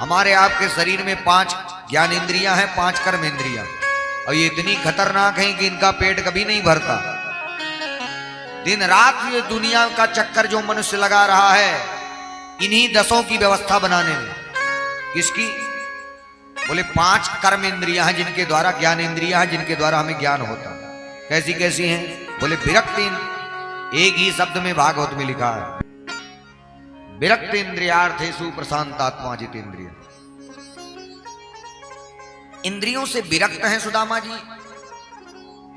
हमारे आपके शरीर में 5 ज्ञान इंद्रियां हैं, 5 कर्म इंद्रियां, और ये इतनी खतरनाक हैं कि इनका पेट कभी नहीं भरता। दिन रात ये दुनिया का चक्कर जो मनुष्य लगा रहा है इन्हीं 10 की व्यवस्था बनाने में। किसकी? बोले 5 कर्म इंद्रियां हैं जिनके द्वारा, ज्ञान इंद्रियां हैं जिनके द्वारा हमें ज्ञान होता। कैसी कैसी हैं? बोले विरक्ति, एक ही शब्द में भागवत में लिखा है, विरक्त इंद्रियार्थेषु प्रशांतात्मा जितेंद्रिय। इंद्रियों से विरक्त हैं सुदामा जी,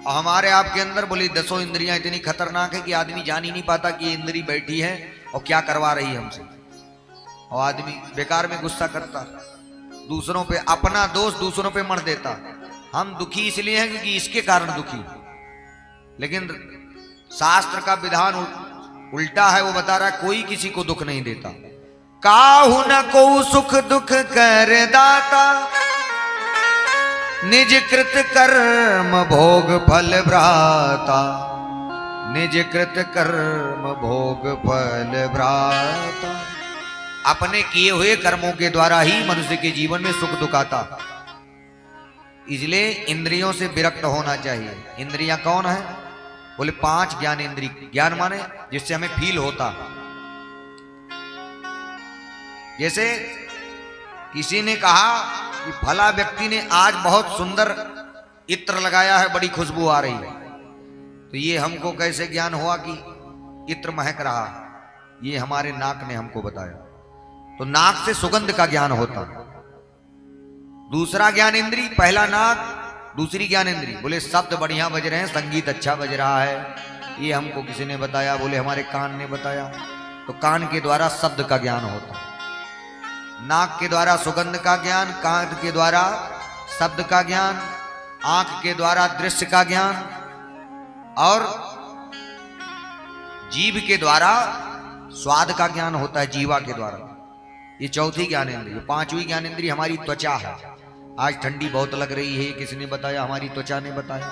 और हमारे आपके अंदर बोली 10 इंद्रियां इतनी खतरनाक है कि आदमी जान ही नहीं पाता कि ये इंद्री बैठी है और क्या करवा रही है हमसे। और आदमी बेकार में गुस्सा करता, दूसरों पे अपना दोष दूसरों पे मढ़ देता। हम दुखी इसलिए हैं क्योंकि इसके कारण दुखी, लेकिन शास्त्र का विधान उल्टा है। वो बता रहा है कोई किसी को दुख नहीं देता। काहू न को सुख दुख कर दाता, निज कृत कर्म भोग फल भ्राता, निज कृत कर्म भोग फल भ्राता। अपने किए हुए कर्मों के द्वारा ही मनुष्य के जीवन में सुख दुख आता। इसलिए इंद्रियों से विरक्त होना चाहिए। इंद्रियां कौन है? बोले 5 ज्ञान इंद्रिय। ज्ञान माने जिससे हमें फील होता। जैसे किसी ने कहा कि फला व्यक्ति ने आज बहुत सुंदर इत्र लगाया है, बड़ी खुशबू आ रही है, तो ये हमको कैसे ज्ञान हुआ कि इत्र महक रहा? ये हमारे नाक ने हमको बताया। तो नाक से सुगंध का ज्ञान होता। दूसरा ज्ञान इंद्री, पहला नाक, दूसरी ज्ञान इंद्री। बोले शब्द बढ़िया बज रहे हैं, संगीत अच्छा बज रहा है, ये हमको किसी ने बताया। बोले हमारे कान ने बताया। तो कान के द्वारा शब्द का ज्ञान होता, नाक के द्वारा सुगंध का ज्ञान, कान के द्वारा शब्द का ज्ञान, आंख के द्वारा दृश्य का ज्ञान, और जीभ के द्वारा स्वाद का ज्ञान होता है, जीवा के द्वारा। ये चौथी ज्ञान इंद्रिय। 5वीं ज्ञान इंद्रिय हमारी त्वचा है। आज ठंडी बहुत लग रही है, किसी ने बताया, हमारी त्वचा ने बताया।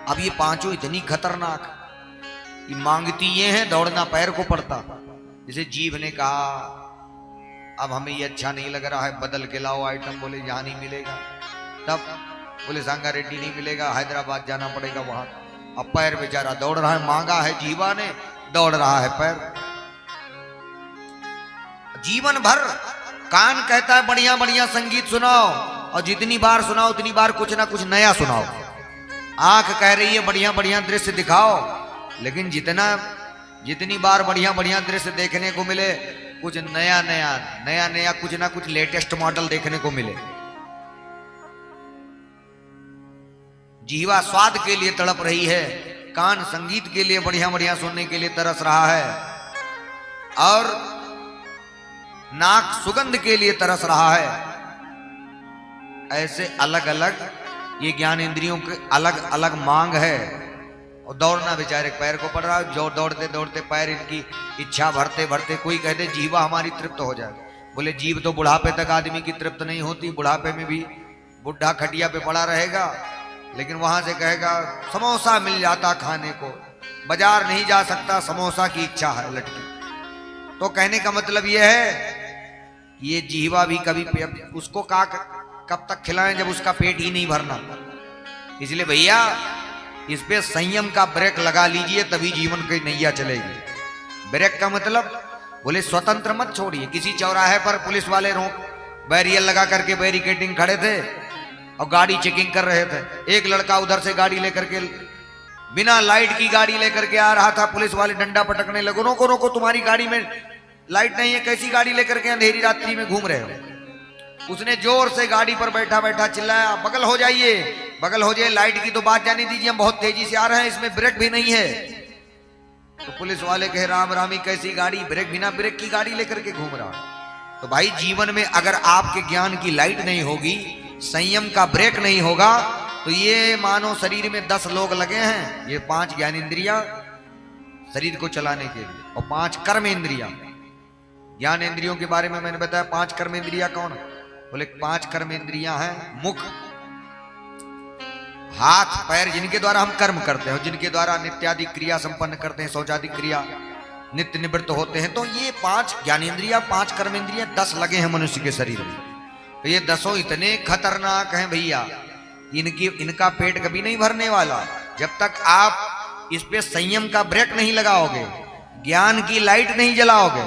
अब ये 5 इतनी खतरनाक, ये मांगती ये है, दौड़ना पैर को पड़ता। जैसे जीभ ने कहा अब हमें ये अच्छा नहीं लग रहा है, बदल के लाओ आइटम। बोले यहाँ नहीं मिलेगा। तब बोले सांगा रेड्डी नहीं मिलेगा, हैदराबाद जाना पड़ेगा वहां। अब पैर बेचारा दौड़ रहा है, मांगा है जीवा ने, दौड़ रहा है पैर। जीवन भर कान कहता है बढ़िया बढ़िया संगीत सुनाओ, और जितनी बार सुनाओ उतनी बार कुछ ना कुछ नया सुनाओ। आंख कह रही है बढ़िया बढ़िया दृश्य दिखाओ, लेकिन जितनी बार बढ़िया बढ़िया दृश्य देखने को मिले, कुछ नया नया कुछ ना कुछ लेटेस्ट मॉडल देखने को मिले। जीवा स्वाद के लिए तड़प रही है, कान संगीत के लिए बढ़िया बढ़िया सुनने के लिए तरस रहा है, और नाक सुगंध के लिए तरस रहा है। ऐसे अलग अलग ये ज्ञान इंद्रियों के अलग अलग मांग है। और दौड़ना बेचारे पैर को पड़ रहा है, जो दौड़ते दौड़ते पैर इनकी इच्छा भरते भरते, कोई कहते जीवा हमारी तृप्त हो जाए। बोले जीव तो बुढ़ापे तक आदमी की तृप्त नहीं होती। बुढ़ापे में भी बुढ़ा खटिया पे पड़ा रहेगा, लेकिन वहां से कहेगा समोसा मिल जाता खाने को, बाजार नहीं जा सकता, समोसा की इच्छा है लटकी। तो कहने का मतलब यह है ये जीवा भी कभी उसको कब तक खिलाएं जब उसका पेट ही नहीं भरना। इसलिए भैया इस पे संयम का ब्रेक लगा लीजिए, तभी जीवन की नैया चलेगी। ब्रेक का मतलब बोले स्वतंत्र मत छोड़िए। किसी चौराहे पर पुलिस वाले बैरियर लगा करके बैरिकेडिंग खड़े थे और गाड़ी चेकिंग कर रहे थे। एक लड़का उधर से गाड़ी लेकर के बिना लाइट की गाड़ी लेकर के आ रहा था। पुलिस वाले डंडा पटकने लगे, रोको रोको, तुम्हारी गाड़ी में लाइट नहीं है, कैसी गाड़ी लेकर के अंधेरी रात्रि में घूम रहे हो। उसने जोर से गाड़ी पर बैठा बैठा चिल्लाया, बगल हो जाइए, बगल हो जाइए, लाइट की तो बात जाने दीजिए, हम बहुत तेजी से आ रहे हैं, इसमें ब्रेक भी नहीं है। तो पुलिस वाले कहे राम रामी, कैसी गाड़ी, ब्रेक, बिना ब्रेक की गाड़ी लेकर के घूम रहा। तो भाई जीवन में अगर आपके ज्ञान की लाइट नहीं होगी, संयम का ब्रेक नहीं होगा, तो ये मानो शरीर में 10 लोग लगे हैं। ये 5 ज्ञान इंद्रियां शरीर को चलाने के लिए, और 5 कर्म इंद्रियां। ज्ञान इंद्रियों के बारे में मैंने बताया। 5 कर्म इंद्रियां कौन? बोले 5 कर्म इंद्रियां हैं मुख, हाथ, पैर, जिनके द्वारा हम कर्म करते हैं, जिनके द्वारा नित्यादि क्रिया संपन्न करते हैं, शौचादि क्रिया नित्य निवृत्त होते हैं। तो ये 5 ज्ञानेंद्रियां, 5 कर्मेंद्रियां, 10 लगे हैं मनुष्य के शरीर में। तो ये 10 इतने खतरनाक हैं भैया, इनका पेट कभी नहीं भरने वाला। जब तक आप इस पे संयम का ब्रेक नहीं लगाओगे, ज्ञान की लाइट नहीं जलाओगे,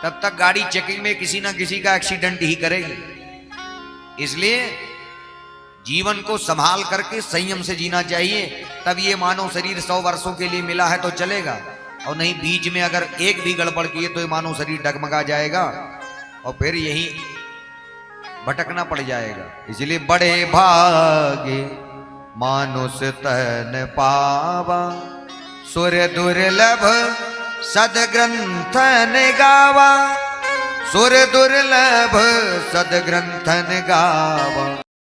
तब तक गाड़ी चेकिंग में किसी ना किसी का एक्सीडेंट ही करेगी। इसलिए जीवन को संभाल करके संयम से जीना चाहिए, तब ये मानव शरीर 100 वर्षों के लिए मिला है तो चलेगा, और नहीं बीच में अगर एक भी गड़बड़ किए तो ये मानव शरीर डगमगा जाएगा और फिर यही भटकना पड़ जाएगा। इसलिए बड़े भागे मानुष तन पावा, सुर दुर्लभ सदग्रंथन गावा, सुर दुर्लभ सदग्रंथन गावा।